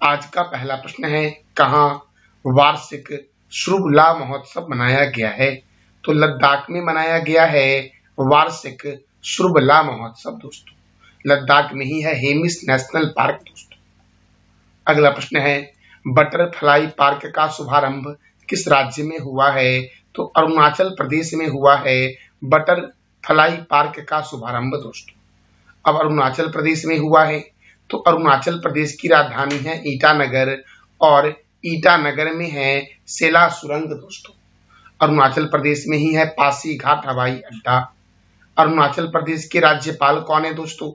आज का पहला प्रश्न है, कहाँ वार्षिक श्रुबला महोत्सव मनाया गया है? तो लद्दाख में मनाया गया है वार्षिक श्रुबला महोत्सव दोस्तों। लद्दाख में ही है हेमिस नेशनल पार्क दोस्तों। अगला प्रश्न है, बटरफ्लाई पार्क का शुभारंभ किस राज्य में हुआ है? तो अरुणाचल प्रदेश में हुआ है बटरफ्लाई पार्क का शुभारंभ दोस्तों। अब अरुणाचल प्रदेश में हुआ है तो अरुणाचल प्रदेश की राजधानी है ईटानगर और ईटानगर में है सेला सुरंग दोस्तों। अरुणाचल प्रदेश में ही है पासीघाट हवाई अड्डा। अरुणाचल प्रदेश के राज्यपाल कौन है दोस्तों?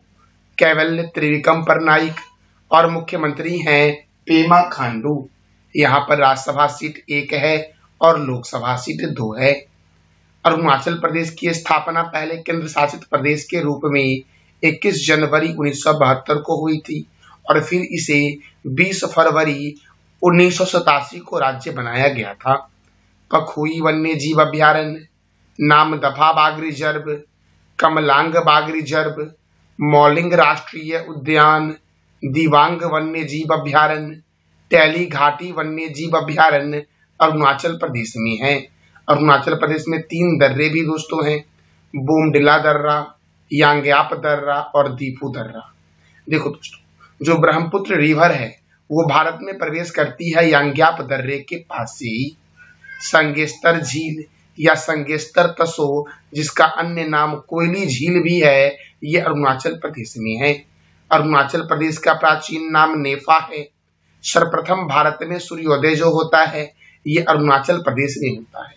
कैवल्य त्रिविक्रम परनाइक और मुख्यमंत्री हैं पेमा खांडू। यहाँ पर राज्यसभा सीट 1 है और लोकसभा सीट 2 है। अरुणाचल प्रदेश की स्थापना पहले केंद्र शासित प्रदेश के रूप में 21 जनवरी 1972 को हुई थी और फिर इसे 20 फरवरी 1987 को राज्य बनाया गया था। पखुई वन्य जीव अभ्यारण्य, नामदफा बाघ रिजर्व, कमलांग बाघ रिजर्व, मौलिंग राष्ट्रीय उद्यान, दिबांग वन्य जीव अभ्यारण्य, टैली घाटी वन्य जीव अभ्यारण्य अरुणाचल प्रदेश में है। अरुणाचल प्रदेश में 3 दर्रे भी दोस्तों हैं, बोमडिला दर्रा, यांग्याप दर्रा और दीपू दर्रा। देखो दोस्तों, जो ब्रह्मपुत्र रिवर है वो भारत में प्रवेश करती है यांग्याप दर्रे के पास से ही। संगेस्तर झील या संगेस्तर तसो, जिसका अन्य नाम कोयली झील भी है, ये अरुणाचल प्रदेश में है। अरुणाचल प्रदेश का प्राचीन नाम नेफा है। सर्वप्रथम भारत में सूर्योदय जो होता है ये अरुणाचल प्रदेश में होता है।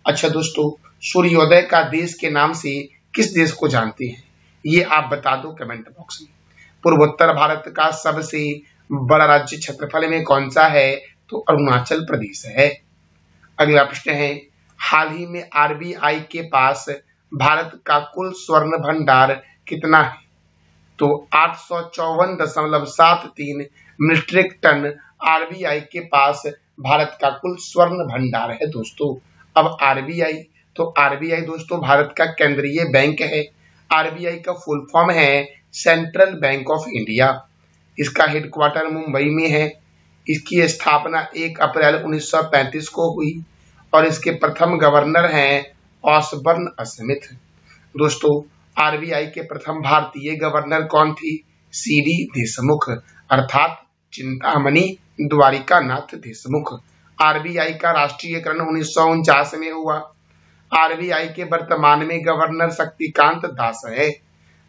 अच्छा दोस्तों, सूर्योदय का देश के नाम से किस देश को जानते हैं ये आप बता दो कमेंट बॉक्स में। पूर्वोत्तर भारत का सबसे बड़ा राज्य क्षेत्रफल में कौन सा है? तो अरुणाचल प्रदेश है। अगला प्रश्न है, हाल ही में आरबीआई के पास भारत का कुल स्वर्ण भंडार कितना है? तो 854.73 मीट्रिक टन आरबीआई के पास भारत का कुल स्वर्ण भंडार है दोस्तों। अब आरबीआई, तो आरबीआई दोस्तों भारत का केंद्रीय बैंक है। आरबीआई का फुल फॉर्म है सेंट्रल बैंक ऑफ इंडिया। इसका हेडक्वार्टर मुंबई में है। इसकी स्थापना 1 अप्रैल 1935 को हुई और इसके प्रथम गवर्नर हैं ऑसबर्न स्मिथ। दोस्तों, आरबीआई के प्रथम भारतीय गवर्नर कौन थी? सीडी देशमुख, अर्थात चिंतामणि द्वारिकानाथ देशमुख। आरबीआई का राष्ट्रीयकरण 1949 में हुआ। आरबीआई के वर्तमान में गवर्नर शक्तिकांत दास है।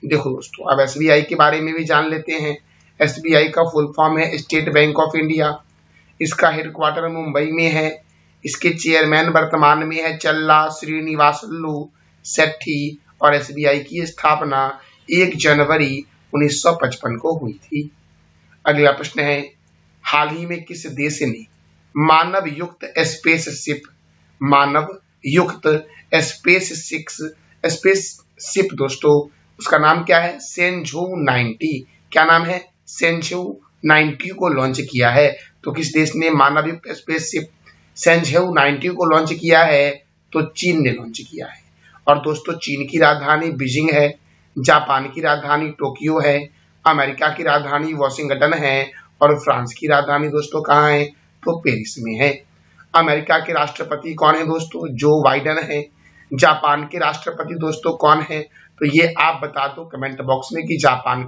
देखो दोस्तों, अब एसबीआई के बारे में भी जान लेते हैं। एसबीआई का फुल फॉर्म है स्टेट बैंक ऑफ इंडिया। इसका हेडक्वार्टर मुंबई में है। इसके चेयरमैन वर्तमान में है चल्ला श्रीनिवासलू सेट्टी और एसबीआई की स्थापना 1 जनवरी 1955 को हुई थी। अगला प्रश्न है, हाल ही में किस देश ने मानव युक्त स्पेसशिप दोस्तों, उसका नाम क्या है? सेंझू 90। क्या नाम है? सेंझू 90 को लॉन्च किया है। तो किस देश ने मानव युक्त स्पेसशिप सेंझू 90 को लॉन्च किया है? तो चीन ने लॉन्च किया है। और दोस्तों, चीन की राजधानी बीजिंग है, जापान की राजधानी टोक्यो है, अमेरिका की राजधानी वॉशिंगटन है और फ्रांस की राजधानी दोस्तों कहाँ है? तो पेरिस में है। अमेरिका के राष्ट्रपति कौन है दोस्तों? जो बाइडेन है। जापान के राष्ट्रपति दोस्तों कौन है? तो ये आप बता दो कमेंट बॉक्स में कि जापान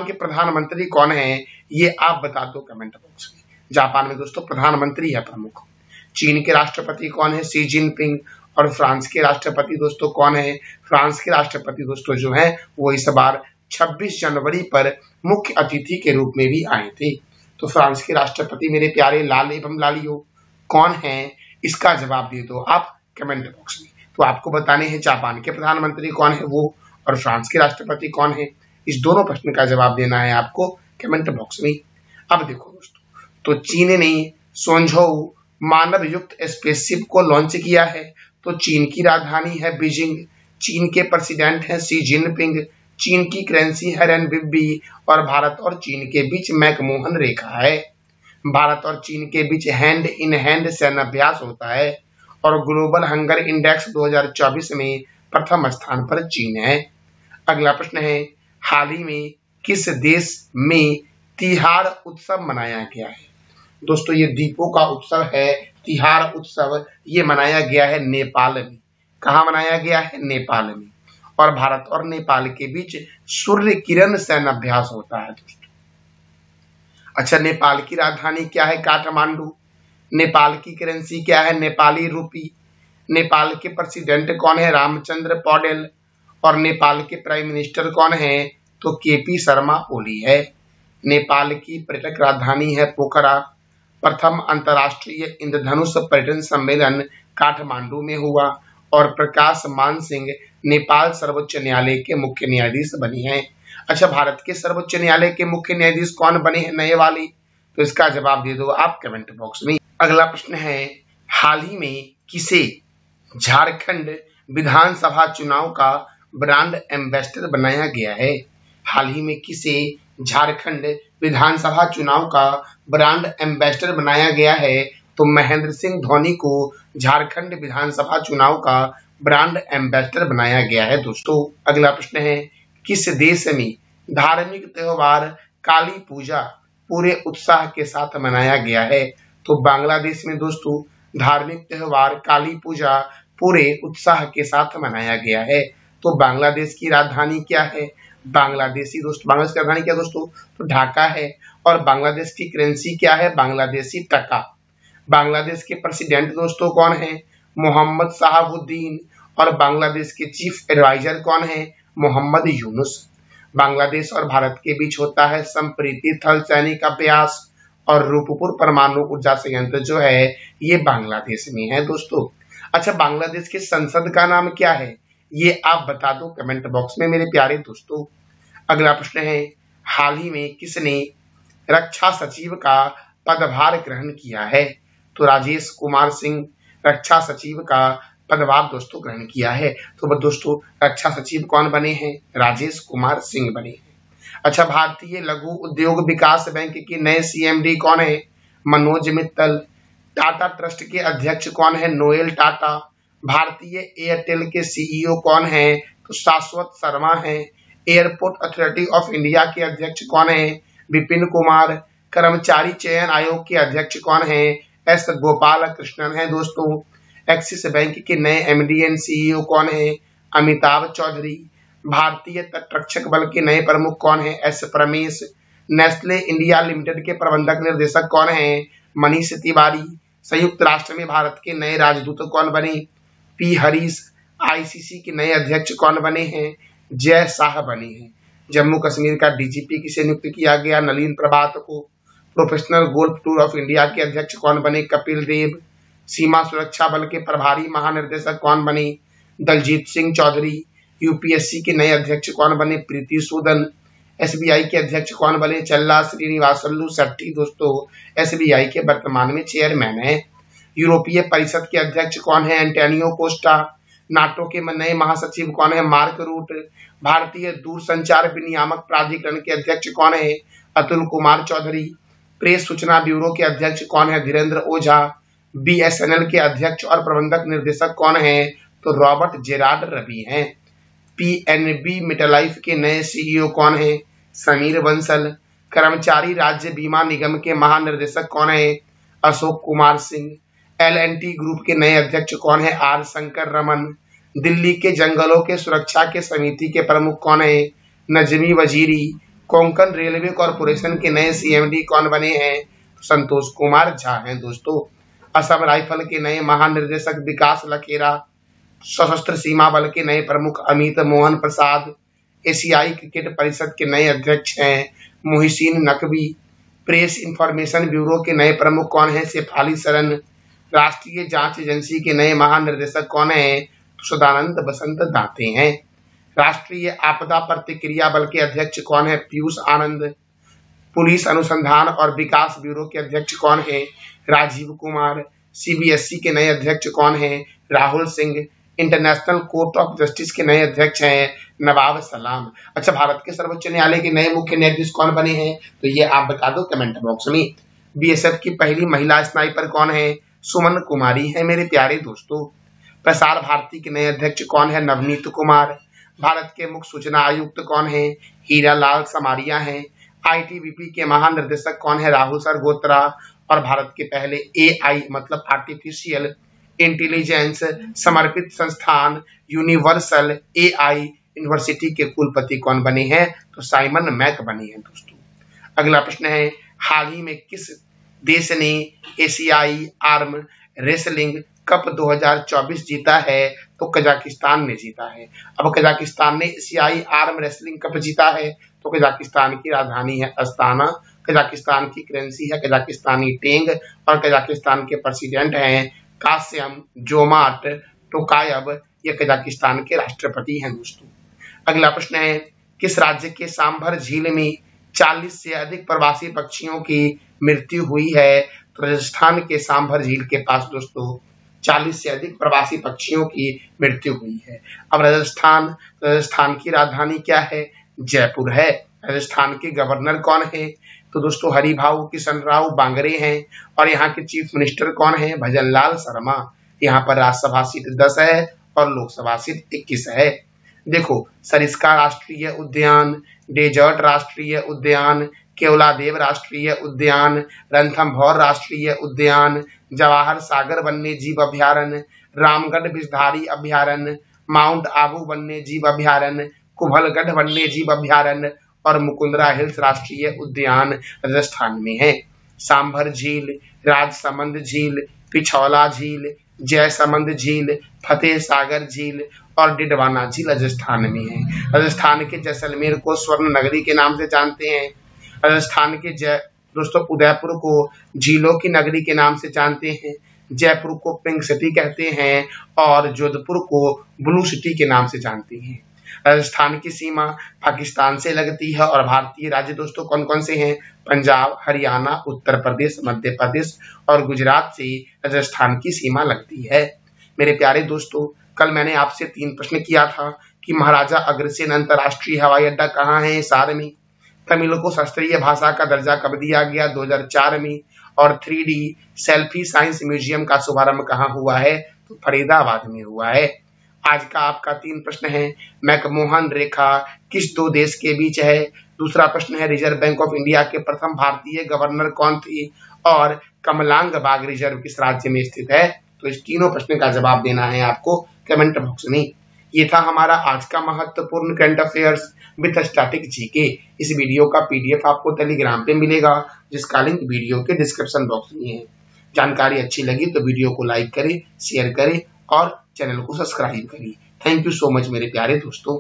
के प्रधानमंत्री कौन है, ये आप बता दो कमेंट बॉक्स में। जापान में दोस्तों प्रधानमंत्री है प्रमुख। चीन के राष्ट्रपति कौन है? Xi Jinping. और फ्रांस के राष्ट्रपति दोस्तों कौन है? फ्रांस के राष्ट्रपति दोस्तों जो है वो इस बार 26 जनवरी पर मुख्य अतिथि के रूप में भी आए थे। तो फ्रांस के राष्ट्रपति मेरे प्यारे लाल एवं लालियों कौन है? इसका जवाब दे दो आप कमेंट बॉक्स में। तो आपको बताने हैं जापान के प्रधानमंत्री कौन है वो और फ्रांस के राष्ट्रपति कौन है। इस दोनों प्रश्न का जवाब देना है आपको कमेंट बॉक्स में। अब देखो दोस्तों, तो चीन ने सोंझू मानव युक्त स्पेसशिप को लॉन्च किया है। तो चीन की राजधानी है बीजिंग। चीन के प्रेसिडेंट हैं शी जिनपिंग। चीन की करेंसी है रेनबिबी और भारत और चीन के बीच मैकमोहन रेखा है। भारत और चीन के बीच हैंड इन हैंड सैन्य अभ्यास होता है और ग्लोबल हंगर इंडेक्स 2024 में प्रथम स्थान पर चीन है। अगला प्रश्न है, हाल ही में किस देश में तिहाड़ उत्सव मनाया गया है। दोस्तों ये दीपों का उत्सव है, तिहाड़ उत्सव, ये मनाया गया है नेपाल में। कहाँ मनाया गया है? नेपाल में। और भारत और नेपाल के बीच सूर्य किरण सैन्य अभ्यास होता है दोस्तों। अच्छा, नेपाल की राजधानी क्या है? काठमांडू। नेपाल की करेंसी क्या है? नेपाली रूपी। नेपाल के प्रेसिडेंट कौन है? रामचंद्र पौडेल। और नेपाल के प्राइम मिनिस्टर कौन है? तो केपी शर्मा ओली है। नेपाल की पर्यटक राजधानी है पोखरा। प्रथम अंतर्राष्ट्रीय इंद्रधनुष पर्यटन सम्मेलन काठमांडू में हुआ। और प्रकाश मान सिंह नेपाल सर्वोच्च न्यायालय के मुख्य न्यायाधीश बनी हैं। अच्छा, भारत के सर्वोच्च न्यायालय के मुख्य न्यायाधीश कौन बने हैं नए वाली? तो इसका जवाब दे दो आप कमेंट बॉक्स में। अगला प्रश्न है, हाल ही में किसे झारखंड विधानसभा चुनाव का ब्रांड एम्बेसडर बनाया गया है? हाल ही में किसे झारखंड विधानसभा चुनाव का ब्रांड एम्बेसडर बनाया गया है? तो महेंद्र सिंह धोनी को झारखंड विधानसभा चुनाव का ब्रांड एम्बेसडर बनाया गया है दोस्तों। अगला प्रश्न है, किस देश में धार्मिक त्योहार काली पूजा पूरे उत्साह के साथ मनाया गया है? तो बांग्लादेश में दोस्तों धार्मिक त्योहार काली पूजा पूरे उत्साह के साथ मनाया गया है। तो बांग्लादेश की राजधानी क्या है? बांग्लादेश की राजधानी क्या दोस्तों? तो ढाका है। और बांग्लादेश की करेंसी क्या है? बांग्लादेशी टका। बांग्लादेश के प्रेसिडेंट दोस्तों कौन है? मोहम्मद शहाबुद्दीन। और बांग्लादेश के चीफ एडवाइजर कौन है? मोहम्मद यूनुस। बांग्लादेश और भारत के बीच होता है संप्रीति थल सैनिक अभ्यास। और रूपपुर परमाणु ऊर्जा संयंत्र जो है ये बांग्लादेश में है दोस्तों। अच्छा, बांग्लादेश के संसद का नाम क्या है? ये आप बता दो कमेंट बॉक्स में मेरे प्यारे दोस्तों। अगला प्रश्न है, हाल ही में किसने रक्षा सचिव का पदभार ग्रहण किया है? तो राजेश कुमार सिंह रक्षा सचिव का पदभार दोस्तों ग्रहण किया है। तो दोस्तों रक्षा सचिव कौन बने हैं? राजेश कुमार सिंह बने हैं। अच्छा, भारतीय लघु उद्योग विकास बैंक के नए सीएमडी कौन है? मनोज मित्तल। टाटा ट्रस्ट के अध्यक्ष कौन है? नोएल टाटा। भारतीय एयरटेल के सीईओ कौन है? तो शाश्वत शर्मा है। एयरपोर्ट अथॉरिटी ऑफ इंडिया के अध्यक्ष कौन है? विपिन कुमार। कर्मचारी चयन आयोग के अध्यक्ष कौन है? एस गोपाल कृष्णन है दोस्तों। एक्सिस बैंक के नए एमडी एंड सीईओ कौन है? अमिताभ चौधरी। भारतीय तटरक्षक बल के नए प्रमुख कौन है? S Paramesh. Nestle India limited के प्रबंधक निर्देशक कौन है? मनीष तिवारी। संयुक्त राष्ट्र में भारत के नए राजदूत कौन बने? पी हरीश। आईसीसी के नए अध्यक्ष कौन बने हैं? जय शाह बने हैं। जम्मू कश्मीर का डीजीपी किसे नियुक्त किया गया? नलिन प्रभात को। Professional golf tour of India के अध्यक्ष कौन बने? कपिल देव। सीमा सुरक्षा बल के प्रभारी महानिर्देशक कौन बने? दलजीत सिंह चौधरी। यूपीएससी के नए अध्यक्ष कौन बने? प्रीति सूदन। एसबीआई के अध्यक्ष कौन बने? चल्ला श्रीनिवासलू शेट्टी दोस्तों एसबीआई के वर्तमान में चेयरमैन है। यूरोपीय परिषद के अध्यक्ष कौन है? Antonio Costa. नाटो के नए महासचिव कौन है? Mark Rutte. भारतीय दूरसंचार विनियामक प्राधिकरण के अध्यक्ष कौन है? अतुल कुमार चौधरी। प्रेस सूचना ब्यूरो के अध्यक्ष कौन है? धीरेन्द्र ओझा। बीएसएनएल के अध्यक्ष और प्रबंधक निर्देशक कौन है? तो रॉबर्ट जेरार्ड रवि हैं। पीएनबी मेटालाइफ के नए सीईओ कौन है? समीर बंसल। कर्मचारी राज्य बीमा निगम के महानिर्देशक कौन है? अशोक कुमार सिंह। एल&टी ग्रुप के नए अध्यक्ष कौन है? आर शंकर रमन। दिल्ली के जंगलों के सुरक्षा के समिति के प्रमुख कौन है? नजमी वजीरी। कोंकण रेलवे कॉरपोरेशन के नए सीएमडी कौन बने हैं? संतोष कुमार झा हैं दोस्तों। असम राइफल के नए महानिर्देशक विकास लखेरा। सशस्त्र सीमा बल के नए प्रमुख अमित मोहन प्रसाद। एशियाई क्रिकेट परिषद के नए अध्यक्ष हैं Mohsin Naqvi. Press information bureau के नए प्रमुख कौन है? शेफाली सरन। राष्ट्रीय जांच एजेंसी के नए महानिर्देशक कौन है? सदानंद बसंत दाते हैं। राष्ट्रीय आपदा प्रतिक्रिया बल के अध्यक्ष कौन है? पीयूष आनंद। पुलिस अनुसंधान और विकास ब्यूरो के अध्यक्ष कौन है? राजीव कुमार। सीबीएसई के नए अध्यक्ष कौन है? Rahul Singh. International court of justice के नए अध्यक्ष हैं नवाब सलाम। अच्छा, भारत के सर्वोच्च न्यायालय के नए मुख्य न्यायाधीश कौन बने हैं? तो ये आप बता दो कमेंट बॉक्स में। बीएसएफ की पहली महिला स्नाइपर कौन है? सुमन कुमारी है मेरे प्यारे दोस्तों। प्रसार भारती के नए अध्यक्ष कौन है? नवनीत कुमार। भारत के मुख्य सूचना आयुक्त कौन है? हीरा लाल समारिया हैं। आईटीबीपी के महानिर्देशक कौन है? राहुल सर गोत्रा। और भारत के पहले एआई मतलब आर्टिफिशियल इंटेलिजेंस समर्पित संस्थान यूनिवर्सल एआई यूनिवर्सिटी के कुलपति कौन बने हैं? तो साइमन मैक बने हैं दोस्तों। अगला प्रश्न है, हाल ही में किस देश ने एशियाई आर्म रेसलिंग कप 2024 जीता है? तो कजाकिस्तान ने जीता है। अब कजाकिस्तान ने एशियाई आर्म रेसलिंग कप जीता है, तो कजाकिस्तान की राजधानी है अस्ताना, कजाकिस्तान की करेंसी है कजाकिस्तानी टेंग, और कजाकिस्तान के प्रेसिडेंट हैं कासिम जोमार्ट टोकायव, ये कजाकिस्तान के राष्ट्रपति हैं दोस्तों। अगला प्रश्न है, किस राज्य के सांभर झील में 40 से अधिक प्रवासी पक्षियों की मृत्यु हुई है? तो राजस्थान के सांभर झील के पास दोस्तों 40 से अधिक प्रवासी पक्षियों की मृत्यु हुई है। अब राजस्थान की राजधानी क्या है? जयपुर है। राजस्थान के गवर्नर कौन है? तो दोस्तों हरिभाऊ किशन राव बांगरे हैं। और यहाँ के चीफ मिनिस्टर कौन है? भजनलाल शर्मा। यहाँ पर राज्यसभा सीट 10 है और लोकसभा सीट 21 है। देखो, सरिस्का राष्ट्रीय उद्यान, डेजर्ट राष्ट्रीय उद्यान, केवलादेव राष्ट्रीय उद्यान, रणथंभौर राष्ट्रीय उद्यान, जवाहर सागर वन्य जीव अभ्यारण्य, रामगढ़ विषधारी अभ्यारण्य, माउंट आबू वन्य जीव अभ्यारण्य, कुभलगढ़ वन्य जीव अभ्यारण्य और मुकुंदरा हिल्स राष्ट्रीय उद्यान राजस्थान में है। सांभर झील, राजसमंद झील, पिछौला झील, जयसमंद झील, फतेह सागर झील और डिडवाना झील राजस्थान में है। राजस्थान के जैसलमेर को स्वर्ण नगरी के नाम से जानते हैं। राजस्थान के दोस्तों उदयपुर को झीलों की नगरी के नाम से जानते हैं। जयपुर को पिंक सिटी कहते हैं और जोधपुर को ब्लू सिटी के नाम से जानते हैं। राजस्थान की सीमा पाकिस्तान से लगती है और भारतीय राज्य दोस्तों कौन कौन से हैं? पंजाब, हरियाणा, उत्तर प्रदेश, मध्य प्रदेश और गुजरात से राजस्थान की सीमा लगती है। मेरे प्यारे दोस्तों, कल मैंने आपसे 3 प्रश्न किया था कि महाराजा अग्रसेन अंतर्राष्ट्रीय हवाई अड्डा कहाँ है? हिसार में। तमिल को शास्त्रीय भाषा का दर्जा कब दिया गया? 2004 में। और 3D सेल्फी साइंस म्यूजियम का शुभारंभ कहाँ हुआ है? तो फरीदाबाद में हुआ है। आज का आपका 3 प्रश्न है, मैकमोहन रेखा किस 2 देश के बीच है? दूसरा प्रश्न है, रिजर्व बैंक ऑफ इंडिया के प्रथम भारतीय गवर्नर कौन थे? और कमलांग बाग रिजर्व किस राज्य में स्थित है? तो इस तीनों प्रश्न का जवाब देना है आपको कमेंट बॉक्स में। ये था हमारा आज का महत्वपूर्ण current affairs with static GK. इस वीडियो का PDF आपको टेलीग्राम पे मिलेगा, जिसका लिंक वीडियो के डिस्क्रिप्शन बॉक्स में है। जानकारी अच्छी लगी तो वीडियो को लाइक करें, शेयर करें और चैनल को सब्सक्राइब करें। थैंक यू सो मच मेरे प्यारे दोस्तों।